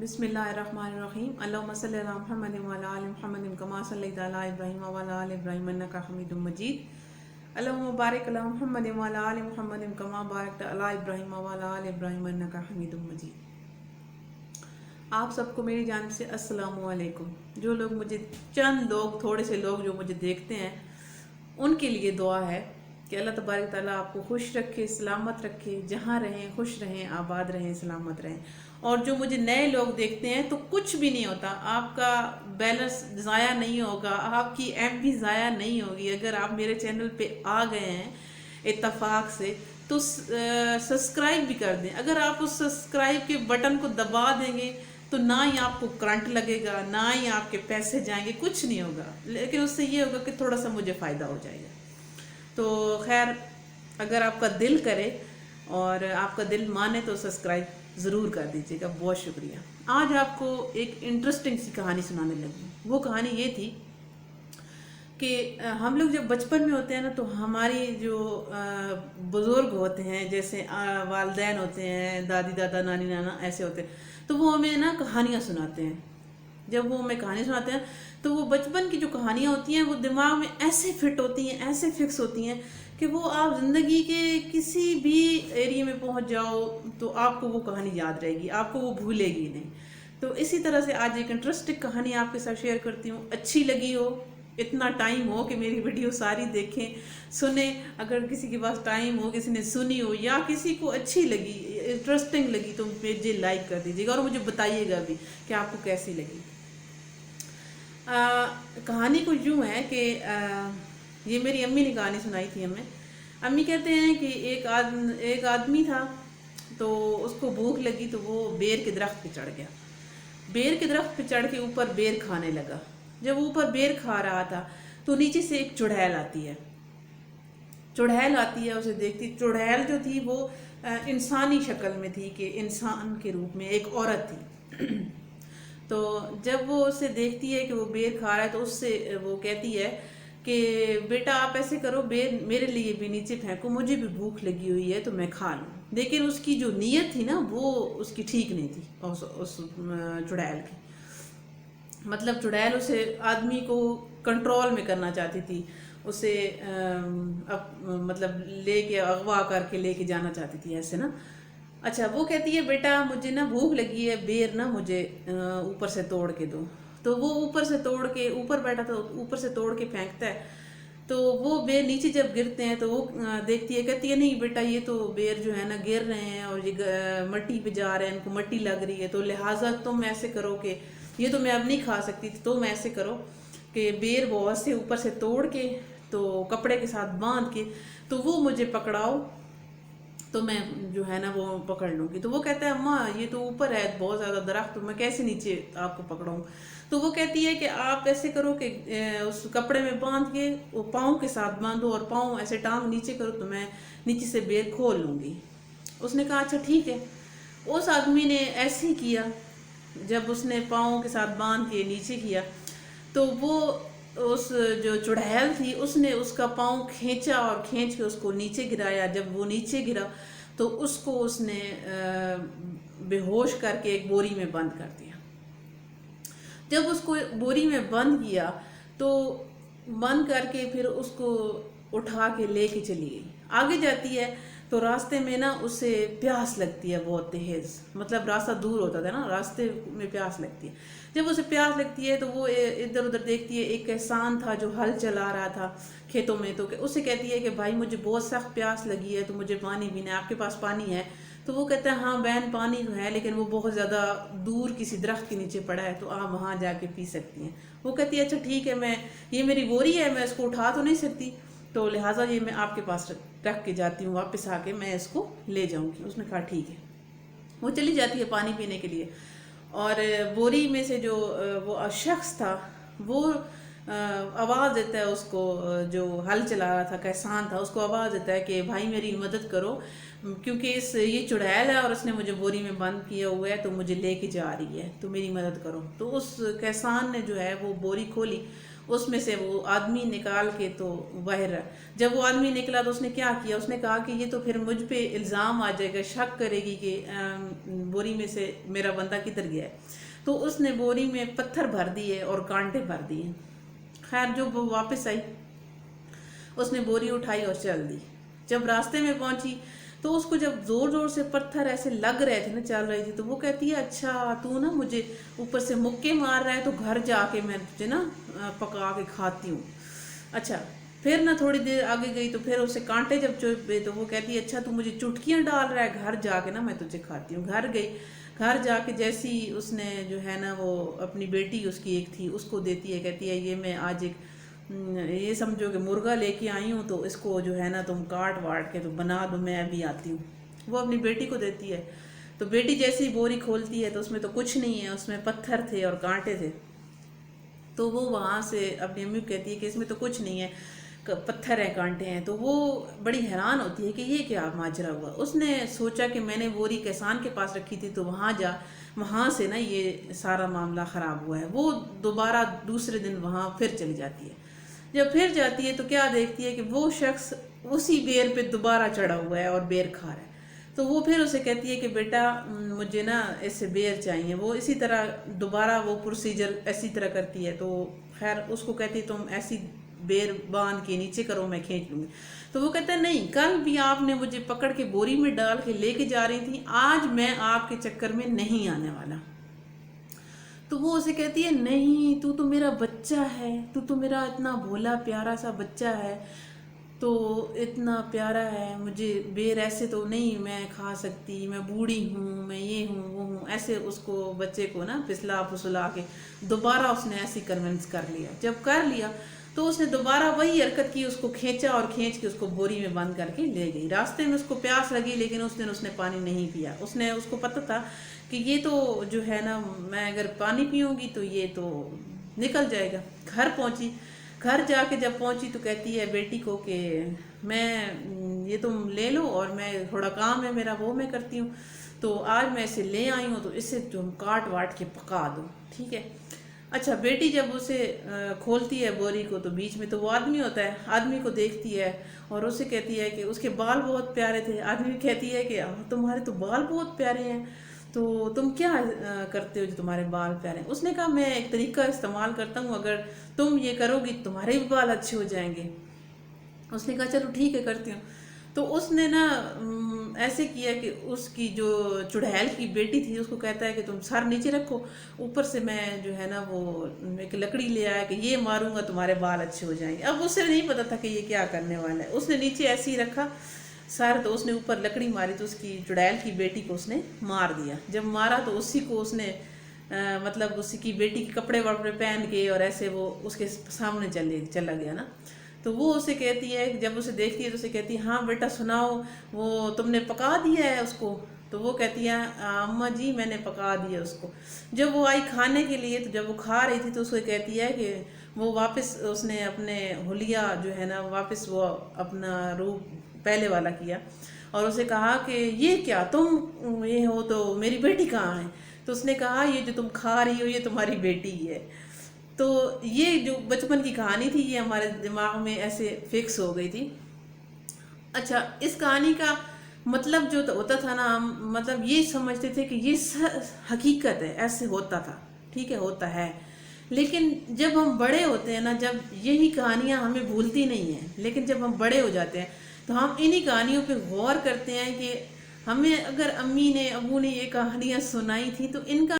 بسم اللہ الرحمن الرحیم اللہم صلی علی محمد وعلی آل محمد کما صلیت علی ابراہیم وعلی آل ابراہیم انک حمید مجید اللہم بارک علی محمد وعلی آل محمد کما بارکت علی ابراہیم وعلی آل ابراہیم انک حمید مجید۔ آپ سب کو میری جانب سے السلام علیکم۔ جو لوگ مجھے تھوڑے سے لوگ جو مجھے دیکھتے ہیں ان کے لیے دعا ہے کہ اللہ تبارک تعالیٰ آپ کو خوش رکھے، سلامت رکھے، جہاں رہیں خوش رہیں، آباد رہیں، سلامت رہیں۔ اور جو مجھے نئے لوگ دیکھتے ہیں تو کچھ بھی نہیں ہوتا، آپ کا بیلنس ضائع نہیں ہوگا، آپ کی ایم بھی ضائع نہیں ہوگی۔ اگر آپ میرے چینل پہ آ گئے ہیں اتفاق سے تو سبسکرائب بھی کر دیں۔ اگر آپ اس سبسکرائب کے بٹن کو دبا دیں گے تو نہ ہی آپ کو کرنٹ لگے گا، نہ ہی آپ کے پیسے جائیں گے، کچھ نہیں ہوگا، لیکن اس سے یہ ہوگا کہ تھوڑا سا مجھے فائدہ ہو جائے گا۔ تو خیر، اگر آپ کا دل کرے اور آپ کا دل مانے تو سبسکرائب ضرور کر دیجیے گا۔ بہت شکریہ۔ آج آپ کو ایک انٹرسٹنگ سی کہانی سنانے لگی۔ وہ کہانی یہ تھی کہ ہم لوگ جب بچپن میں ہوتے ہیں نا تو ہماری جو بزرگ ہوتے ہیں، جیسے والدین ہوتے ہیں، دادی دادا، نانی نانا ایسے ہوتے ہیں، تو وہ ہمیں نا کہانیاں سناتے ہیں۔ جب وہ ہمیں کہانی سناتے ہیں تو وہ بچپن کی جو کہانیاں ہوتی ہیں وہ دماغ میں ایسے فٹ ہوتی ہیں، ایسے فکس ہوتی ہیں کہ وہ آپ زندگی کے کسی بھی ایریے میں پہنچ جاؤ تو آپ کو وہ کہانی یاد رہے گی، آپ کو وہ بھولے گی نہیں۔ تو اسی طرح سے آج ایک انٹرسٹنگ کہانی آپ کے ساتھ شیئر کرتی ہوں۔ اچھی لگی ہو، اتنا ٹائم ہو کہ میری ویڈیو ساری دیکھیں سنیں، اگر کسی کے پاس ٹائم ہو، کسی نے سنی ہو یا کسی کو اچھی لگی، انٹرسٹنگ لگی تو مجھے لائک کر دیجیے گا اور مجھے بتائیے گا بھی کہ آپ کو کیسی لگی۔ کہانی کچھ یوں ہے کہ یہ میری امی نے کہانی سنائی تھی ہمیں۔ امی کہتے ہیں کہ ایک آدمی تھا تو اس کو بھوک لگی تو وہ بیر کے درخت پہ چڑھ گیا۔ بیر کے درخت پہ چڑھ کے اوپر بیر کھانے لگا۔ جب وہ اوپر بیر کھا رہا تھا تو نیچے سے ایک چڑیل آتی ہے۔ اسے دیکھتی، چڑیل جو تھی وہ انسانی شکل میں تھی، کہ انسان کے روپ میں ایک عورت تھی۔ تو جب وہ اسے دیکھتی ہے کہ وہ بیر کھا رہا ہے تو اس سے وہ کہتی ہے کہ بیٹا آپ ایسے کرو، بیر میرے لیے بھی نیچے پھینکو، مجھے بھی بھوک لگی ہوئی ہے تو میں کھا لوں۔ لیکن اس کی جو نیت تھی نا وہ اس کی ٹھیک نہیں تھی، اس چڑیل کی۔ مطلب چڑیل اسے آدمی کو کنٹرول میں کرنا چاہتی تھی، اسے مطلب لے کے اغوا کر کے لے کے جانا چاہتی تھی، ایسے نا۔ اچھا، وہ کہتی ہے بیٹا مجھے نا بھوک لگی ہے، بیر نا مجھے اوپر سے توڑ کے دو۔ تو وہ اوپر سے توڑ کے، اوپر بیٹھا تھا، اوپر سے توڑ کے پھینکتا ہے تو وہ بیر نیچے جب گرتے ہیں تو وہ دیکھتی ہے، کہتی ہے نہیں بیٹا یہ تو بیر جو ہے نا گر رہے ہیں اور یہ مٹی پہ جا رہے ہیں، ان کو مٹی لگ رہی ہے، تو لہٰذا تم ایسے کرو کہ یہ تو میں اب نہیں کھا سکتی تھی، تم ایسے کرو کہ بیر بہت سے اوپر سے توڑ کے تو کپڑے کے ساتھ باندھ کے تو وہ مجھے پکڑاؤ تو میں جو ہے نا وہ پکڑ لوں گی۔ تو وہ کہتا ہے اماں یہ تو اوپر ہے بہت زیادہ درخت، تو میں کیسے نیچے آپ کو پکڑاؤں؟ تو وہ کہتی ہے کہ آپ ایسے کرو کہ اس کپڑے میں باندھ کے وہ پاؤں کے ساتھ باندھو اور پاؤں ایسے ٹانگ نیچے کرو تو میں نیچے سے بیر کھول لوں گی۔ اس نے کہا اچھا ٹھیک ہے۔ اس آدمی نے ایسے ہی کیا۔ جب اس نے پاؤں کے ساتھ باندھ کے نیچے کیا تو وہ اس جو چڑیل تھی اس نے اس کا پاؤں کھینچا اور کھینچ کے اس کو نیچے گرایا۔ جب وہ نیچے گرا تو اس کو اس نے بے ہوش کر کے ایک بوری میں بند کر دیا۔ جب اس کو بوری میں بند کیا تو بند کر کے پھر اس کو اٹھا کے لے کے چلی گئی۔ آگے جاتی ہے تو راستے میں نا اسے پیاس لگتی ہے بہت تیز، مطلب راستہ دور ہوتا تھا نا، راستے میں پیاس لگتی ہے۔ جب اسے پیاس لگتی ہے تو وہ ادھر ادھر دیکھتی ہے، ایک کسان تھا جو ہل چلا رہا تھا کھیتوں میں، تو اسے کہتی ہے کہ بھائی مجھے بہت سخت پیاس لگی ہے تو مجھے پانی پینا ہے، آپ کے پاس پانی ہے؟ تو وہ کہتا ہے ہاں بہن پانی تو ہے لیکن وہ بہت زیادہ دور کسی درخت کے نیچے پڑا ہے تو آپ وہاں جا کے پی سکتی ہیں۔ وہ کہتی ہے اچھا ٹھیک ہے، یہ میری بوری ہے، میں اس کو اٹھا تو نہیں سکتی، تو لہٰذا یہ میں آپ کے پاس رکھ کے جاتی ہوں، واپس آ کے میں اس کو لے جاؤں گی۔ اس نے کہا ٹھیک ہے۔ وہ چلی جاتی ہے پانی پینے کے لیے، اور بوری میں سے جو وہ شخص تھا وہ آواز دیتا ہے اس کو، جو ہل چلا رہا تھا کسان تھا اس کو آواز دیتا ہے کہ بھائی میری مدد کرو، کیونکہ یہ چڑیل ہے اور اس نے مجھے بوری میں بند کیا ہوا ہے تو مجھے لے کے جا رہی ہے، تو میری مدد کرو۔ تو اس کسان نے جو ہے وہ بوری کھولی، اس میں سے وہ آدمی نکال کے تو باہر، جب وہ آدمی نکلا تو اس نے کیا کیا، اس نے کہا کہ یہ تو پھر مجھ پہ الزام آ جائے گا، شک کرے گی کہ بوری میں سے میرا بندہ کدھر گیا ہے، تو اس نے بوری میں پتھر بھر دیے اور کانٹے بھر دیے۔ خیر جب وہ واپس آئی اس نے بوری اٹھائی اور چل دی، جب راستے میں پہنچی تو اس کو جب زور زور سے پتھر ایسے لگ رہے تھے نا، چل رہی تھی، تو وہ کہتی ہے اچھا تو نا مجھے اوپر سے مکے مار رہا ہے، تو گھر جا کے میں تجھے نا پکا کے کھاتی ہوں۔ اچھا پھر نہ تھوڑی دیر آگے گئی تو پھر اسے کانٹے جب چبھے تو وہ کہتی ہے اچھا تو مجھے چٹکیاں ڈال رہا ہے، گھر جا کے نا میں تجھے کھاتی ہوں۔ گھر گئی، گھر جا کے جیسی اس نے جو ہے نا وہ اپنی بیٹی اس کی ایک تھی اس کو دیتی ہے، کہتی ہے یہ میں آج ایک یہ سمجھو کہ مرغا لے کے آئی ہوں، تو اس کو جو ہے نا تم کاٹ واٹ کے تو بنا دو، میں ابھی آتی ہوں۔ وہ اپنی بیٹی کو دیتی ہے، تو بیٹی جیسی بوری کھولتی ہے تو اس میں تو کچھ نہیں ہے، اس میں پتھر تھے اور کانٹے تھے۔ تو وہ وہاں سے اپنی امی کو کہتی ہے کہ اس میں تو کچھ نہیں ہے، پتھر ہیں کانٹے ہیں۔ تو وہ بڑی حیران ہوتی ہے کہ یہ کیا ماجرا ہوا۔ اس نے سوچا کہ میں نے بوری کسان کے پاس رکھی تھی تو وہاں سے نا یہ سارا معاملہ خراب ہوا ہے۔ وہ دوبارہ دوسرے دن وہاں پھر چلی جاتی ہے، جب پھر جاتی ہے تو کیا دیکھتی ہے کہ وہ شخص اسی بیر پہ دوبارہ چڑھا ہوا ہے اور بیر کھا رہا ہے۔ تو وہ پھر اسے کہتی ہے کہ بیٹا مجھے نا ایسے بیر چاہیے۔ وہ اسی طرح دوبارہ وہ پروسیجر ایسی طرح کرتی ہے، تو خیر اس کو کہتی ہے تم ایسی بیر باندھ کے نیچے کرو میں کھینچ لوں گی۔ تو وہ کہتا ہے نہیں، کل بھی آپ نے مجھے پکڑ کے بوری میں ڈال کے لے کے جا رہی تھی، آج میں آپ کے چکر میں نہیں آنے والا۔ تو وہ اسے کہتی ہے نہیں تو میرا بچہ ہے، تو میرا اتنا بھولا پیارا سا بچہ ہے، تو اتنا پیارا ہے، مجھے بیر ایسے تو نہیں میں کھا سکتی، میں بوڑھی ہوں، میں یہ ہوں وہ ہوں، ایسے اس کو بچے کو نا پھسلا پھسلا کے دوبارہ اس نے ایسی کنونس کر لیا۔ جب کر لیا تو اس نے دوبارہ وہی حرکت کی، اس کو کھینچا اور کھینچ کے اس کو بوری میں بند کر کے لے گئی۔ راستے میں اس کو پیاس لگی لیکن اس دن اس نے پانی نہیں پیا۔ اس کو پتہ تھا کہ یہ تو جو ہے نا میں اگر پانی پیوں گی تو یہ تو نکل جائے گا۔ گھر پہنچی، گھر جا کے جب پہنچی تو کہتی ہے بیٹی کو کہ میں یہ تم لے لو اور میں تھوڑا کام ہے میرا وہ میں کرتی ہوں، تو آج میں اسے لے آئی ہوں تو اسے تم کاٹ واٹ کے پکا دو، ٹھیک ہے۔ اچھا بیٹی جب اسے کھولتی ہے بوری کو تو بیچ میں تو وہ آدمی ہوتا ہے، آدمی کو دیکھتی ہے اور اسے کہتی ہے کہ اس کے بال بہت پیارے تھے۔ آدمی کہتی ہے کہ تمہارے تو بال بہت پیارے ہیں، تو تم کیا کرتے ہو جو تمہارے بال پیارے ہیں؟ اس نے کہا میں ایک طریقہ استعمال کرتا ہوں، اگر تم یہ کرو گی تمہارے بھی بال اچھے ہو جائیں گے۔ اس نے کہا چلو ٹھیک ہے کرتی ہوں۔ تو اس نے نا ایسے کیا کہ اس کی جو چڑیل کی بیٹی تھی اس کو کہتا ہے کہ تم سر نیچے رکھو، اوپر سے میں جو ہے نا وہ ایک لکڑی لے آیا کہ یہ ماروں گا تمہارے بال اچھے ہو جائیں گے۔ اب اسے نہیں پتا تھا کہ یہ کیا کرنے والا ہے، اس نے نیچے ایسے ہی رکھا سر، تو اس نے اوپر لکڑی ماری تو اس کی چڑیل کی بیٹی کو اس نے مار دیا۔ جب مارا تو اسی کو اس نے مطلب اسی کی بیٹی کے کپڑے وپڑے پہن کے اور ایسے وہ اس کے سامنے چلا گیا نا۔ تو وہ اسے کہتی ہے، جب اسے دیکھتی ہے تو اسے کہتی ہے ہاں بیٹا سناؤ، وہ تم نے پکا دیا ہے اس کو؟ تو وہ کہتی ہے اماں جی میں نے پکا دیا اس کو۔ جب وہ آئی کھانے کے لیے تو جب وہ کھا رہی تھی تو اس کو کہتی ہے کہ وہ واپس اس نے اپنے حلیہ جو ہے نا واپس وہ اپنا روپ پہلے والا کیا اور اسے کہا کہ یہ کیا تم یہ ہو تو میری بیٹی کہاں ہے؟ تو اس نے کہا یہ جو تم کھا رہی ہو یہ تمہاری بیٹی ہی ہے۔ تو یہ جو بچپن کی کہانی تھی یہ ہمارے دماغ میں ایسے فکس ہو گئی تھی۔ اچھا اس کہانی کا مطلب جو ہوتا تھا نا، ہم مطلب یہ سمجھتے تھے کہ یہ حقیقت ہے، ایسے ہوتا تھا، ٹھیک ہے ہوتا ہے، لیکن جب ہم بڑے ہوتے ہیں نا، جب یہی کہانیاں ہمیں بھولتی نہیں ہیں، لیکن جب ہم بڑے ہو جاتے ہیں تو ہم انہی کہانیوں پہ غور کرتے ہیں کہ ہمیں اگر امی نے ابو نے یہ کہانیاں سنائی تھی تو ان کا